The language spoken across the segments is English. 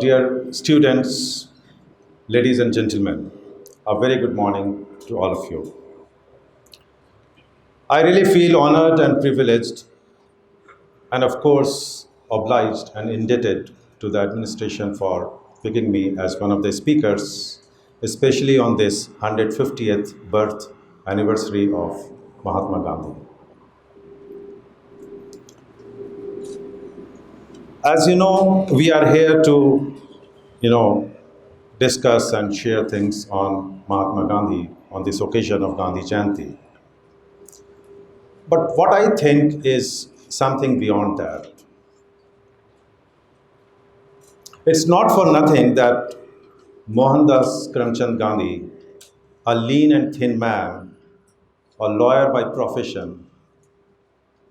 Dear students, ladies and gentlemen, a very good morning to all of you. I really feel honored and privileged, and of course, obliged and indebted to the administration for picking me as one of the speakers, especially on this 150th birth anniversary of Mahatma Gandhi. As you know, we are here to, you know, discuss and share things on Mahatma Gandhi on this occasion of Gandhi Jayanti. But what I think is something beyond that. It's not for nothing that Mohandas Karamchand Gandhi, a lean and thin man, a lawyer by profession,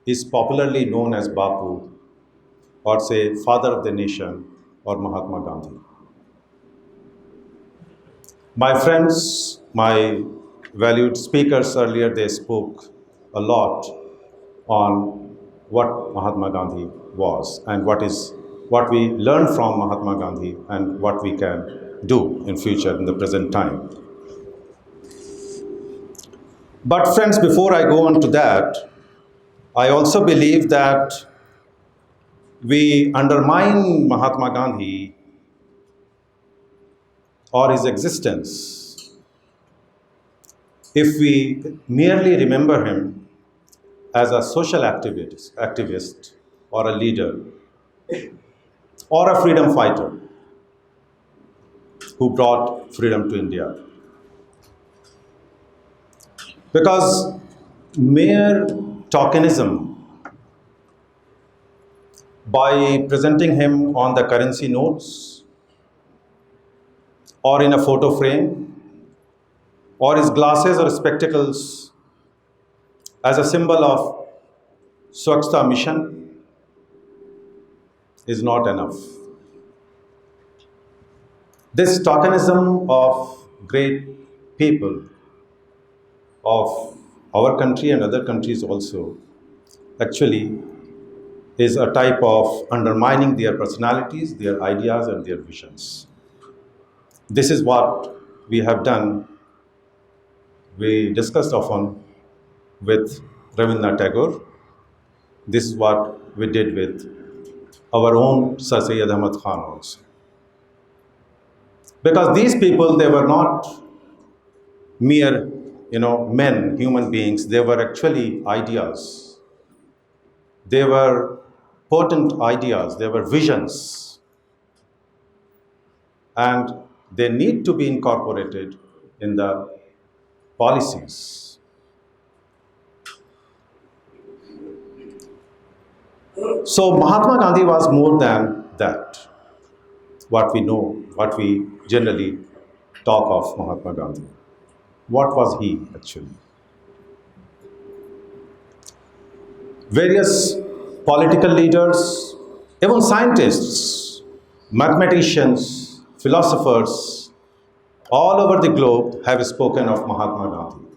is popularly known as Bapu, or say father of the nation, or Mahatma Gandhi. My friends, my valued speakers earlier, they spoke a lot on what Mahatma Gandhi was and what we learned from Mahatma Gandhi and what we can do in future in the present time. But friends, before I go on to that, I also believe that we undermine Mahatma Gandhi or his existence if we merely remember him as a social activist or a leader or a freedom fighter who brought freedom to India. Because mere tokenism, by presenting him on the currency notes or in a photo frame or his glasses or spectacles as a symbol of Swachhta mission is not enough. This tokenism of great people of our country and other countries also actually is a type of undermining their personalities, their ideas, and their visions. This is what we have done. We discussed often with Rabindranath Tagore. This is what we did with our own Sir Syed Ahmad Khan also. Because these people, they were not mere, men, human beings. They were actually ideas. They were potent ideas. They were visions. And they need to be incorporated in the policies. So Mahatma Gandhi was more than that. What we know, what we generally talk of Mahatma Gandhi. What was he actually? Various political leaders, even scientists, mathematicians, philosophers, all over the globe have spoken of Mahatma Gandhi.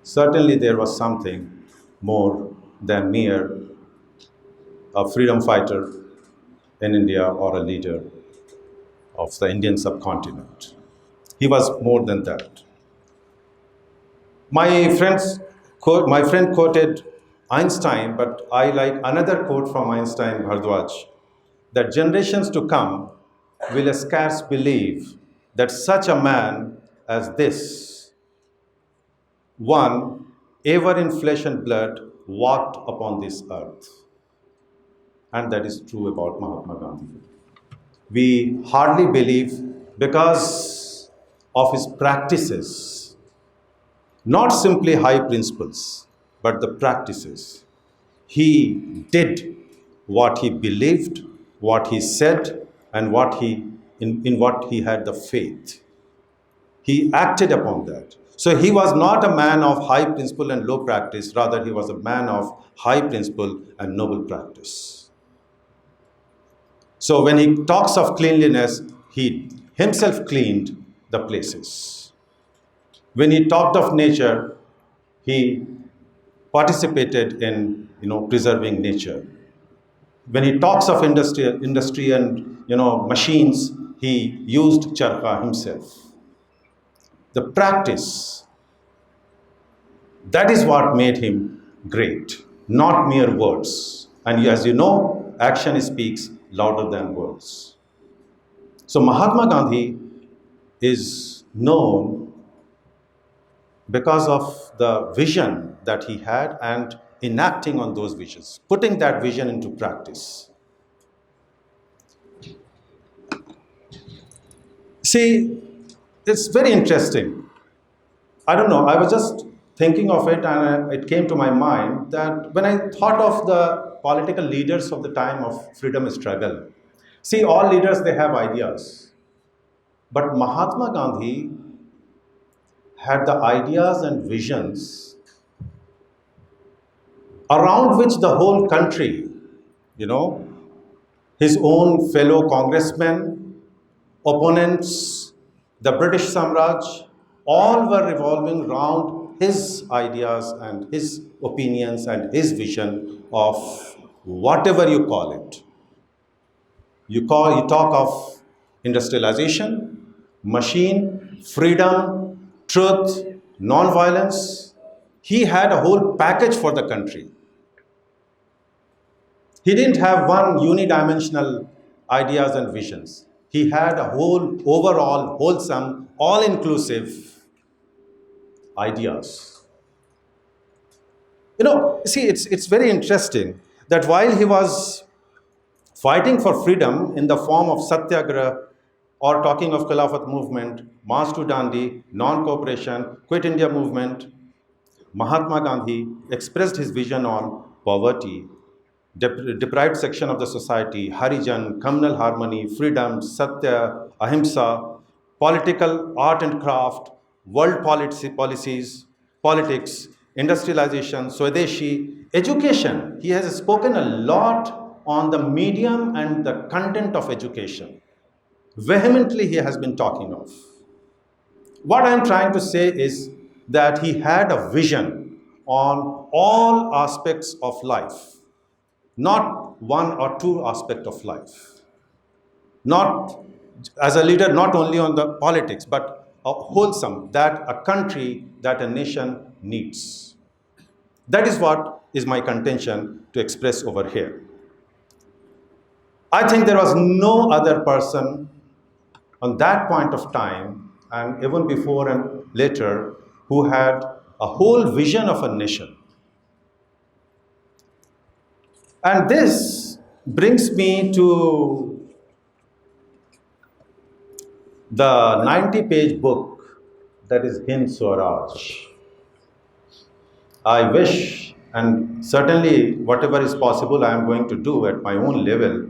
Certainly there was something more than mere a freedom fighter in India or a leader of the Indian subcontinent. He was more than that. My friend quoted Einstein, but I like another quote from Einstein, Bhardwaj, that generations to come will scarce believe that such a man as this one ever in flesh and blood walked upon this earth. And that is true about Mahatma Gandhi. We hardly believe because of his practices, not simply high principles, but the practices. He did what he believed, what he said, and in what he had the faith. He acted upon that. So he was not a man of high principle and low practice, rather he was a man of high principle and noble practice. So when he talks of cleanliness, he himself cleaned the places. When he talked of nature, he participated in preserving nature. When he talks of industry and machines, he used charkha himself. The practice, that is what made him great, not mere words. And as you know, action speaks louder than words. So Mahatma Gandhi is known because of the vision that he had and enacting on those visions, putting that vision into practice. See, it's very interesting. I don't know, I was just thinking of it and it came to my mind that when I thought of the political leaders of the time of freedom struggle, see, all leaders, they have ideas. But Mahatma Gandhi had the ideas and visions around which the whole country, you know, his own fellow congressmen, opponents, the British Samraj, all were revolving around his ideas and his opinions and his vision of whatever you call it. You talk of industrialization, machine, freedom, truth, non-violence. He had a whole package for the country. He didn't have one unidimensional ideas and visions. He had a whole, overall, wholesome, all-inclusive ideas. See, it's very interesting that while he was fighting for freedom in the form of satyagraha or talking of Khilafat movement, March to Dandi, non-cooperation, Quit India movement, Mahatma Gandhi expressed his vision on poverty, deprived section of the society, Harijan, communal harmony, freedom, Satya, Ahimsa, political art and craft, world policies, politics, industrialization, Swadeshi, education. He has spoken a lot on the medium and the content of education. Vehemently, he has been talking of. What I am trying to say is that he had a vision on all aspects of life, not one or two aspects of life. Not as a leader, not only on the politics, but a wholesome, that a country, that a nation needs. That is what is my contention to express over here. I think there was no other person on that point of time, and even before and later, who had a whole vision of a nation. And this brings me to the 90-page book that is Hind Swaraj. I wish, and certainly whatever is possible, I am going to do at my own level.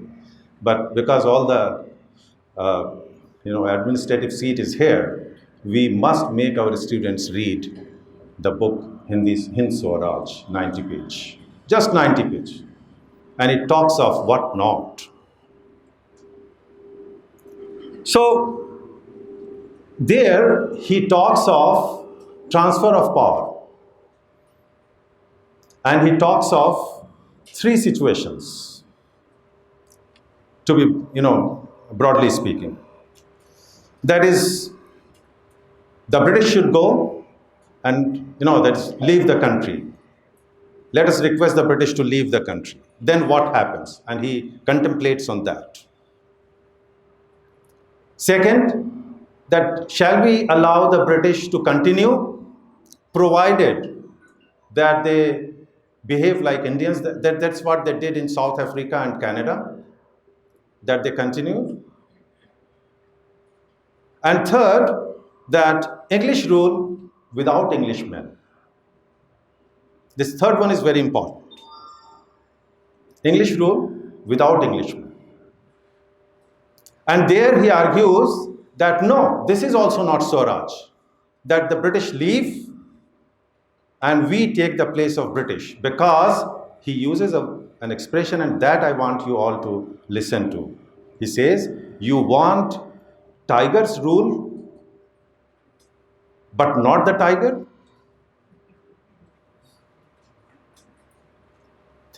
But because all the administrative seat is here, we must make our students read the book Hind Swaraj, 90 page, just 90 page, and it talks of what not. So there he talks of transfer of power, and he talks of three situations, to be, broadly speaking. That is, the British should go and, that is, leave the country. Let us request the British to leave the country. Then what happens? And he contemplates on that. Second, that shall we allow the British to continue, provided that they behave like Indians? That's what they did in South Africa and Canada, that they continued. And third, that English rule without Englishmen. This third one is very important. English rule without Englishmen. And there he argues that no, this is also not Swaraj, that the British leave and we take the place of British, because he uses an expression, and that I want you all to listen to. He says, you want tiger's rule, but not the tiger?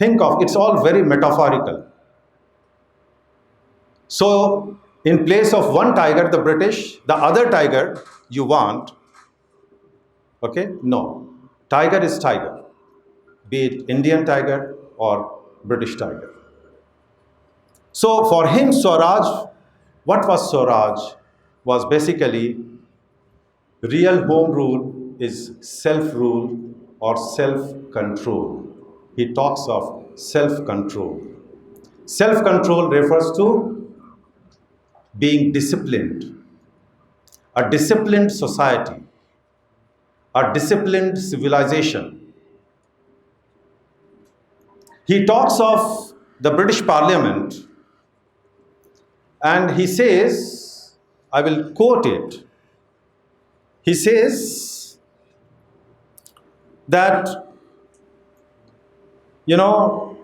Think of, it's all very metaphorical. So, in place of one tiger, the British, the other tiger you want, okay? No. Tiger is tiger, be it Indian tiger or British tiger. So, for him, Swaraj, what was Swaraj? Was basically real home rule is self rule or self control. He talks of self control. Self control refers to being disciplined, a disciplined society, a disciplined civilization. He talks of the British Parliament and he says, I will quote it. He says that, you know,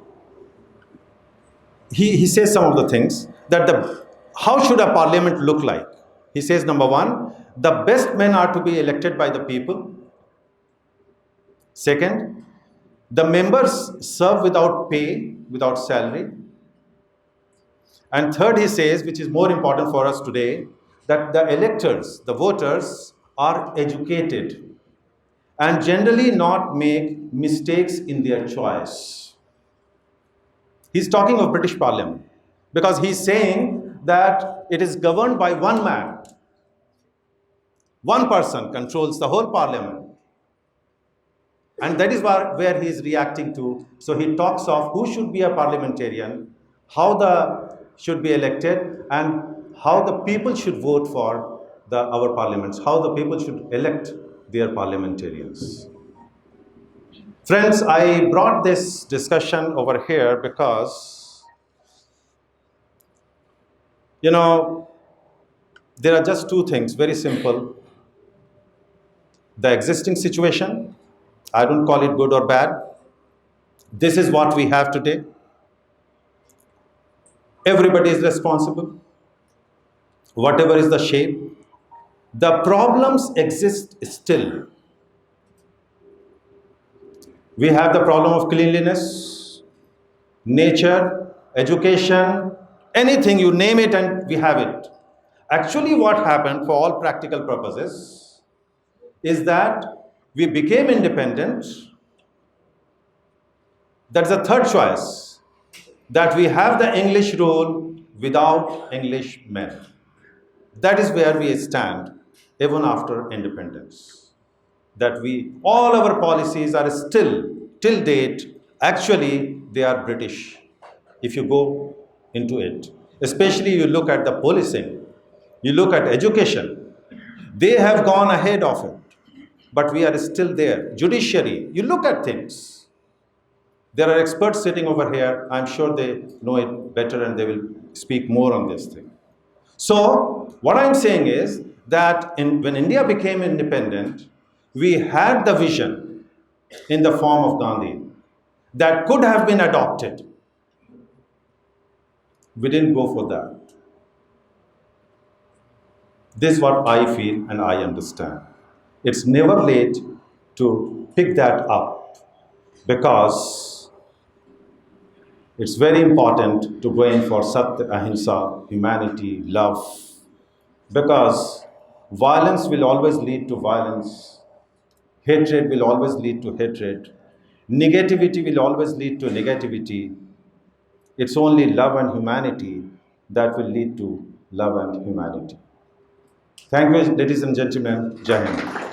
he says some of the things that how should a parliament look like? He says, number one, the best men are to be elected by the people. Second, the members serve without pay, without salary. And third, he says, which is more important for us today, that the electors, the voters, are educated and generally not make mistakes in their choice. He's talking of British Parliament because he's saying that it is governed by one man. One person controls the whole Parliament. And that is where he is reacting to. So he talks of who should be a parliamentarian, how the should be elected, and how the people should vote for our parliaments, how the people should elect their parliamentarians. Friends, I brought this discussion over here because, you know, there are just two things, very simple. The existing situation, I don't call it good or bad. This is what we have today. Everybody is responsible, whatever is the shape. The problems exist still. We have the problem of cleanliness, nature, education, anything, you name it and we have it. Actually, what happened for all practical purposes is that we became independent. That's the third choice, that we have the English rule without English men. That is where we stand even after independence. That all our policies are still, till date, actually they are British. If you go into it, especially you look at the policing, you look at education, they have gone ahead of it, but we are still there. Judiciary, you look at things. There are experts sitting over here. I'm sure they know it better and they will speak more on this thing. So, what I'm saying is that when India became independent, we had the vision in the form of Gandhi that could have been adopted. We didn't go for that. This is what I feel and I understand. It's never late to pick that up because it's very important to go in for Satya, Ahimsa, humanity, love, because violence will always lead to violence, hatred will always lead to hatred, negativity will always lead to negativity. It's only love and humanity that will lead to love and humanity. Thank you, ladies and gentlemen. Jai Hind.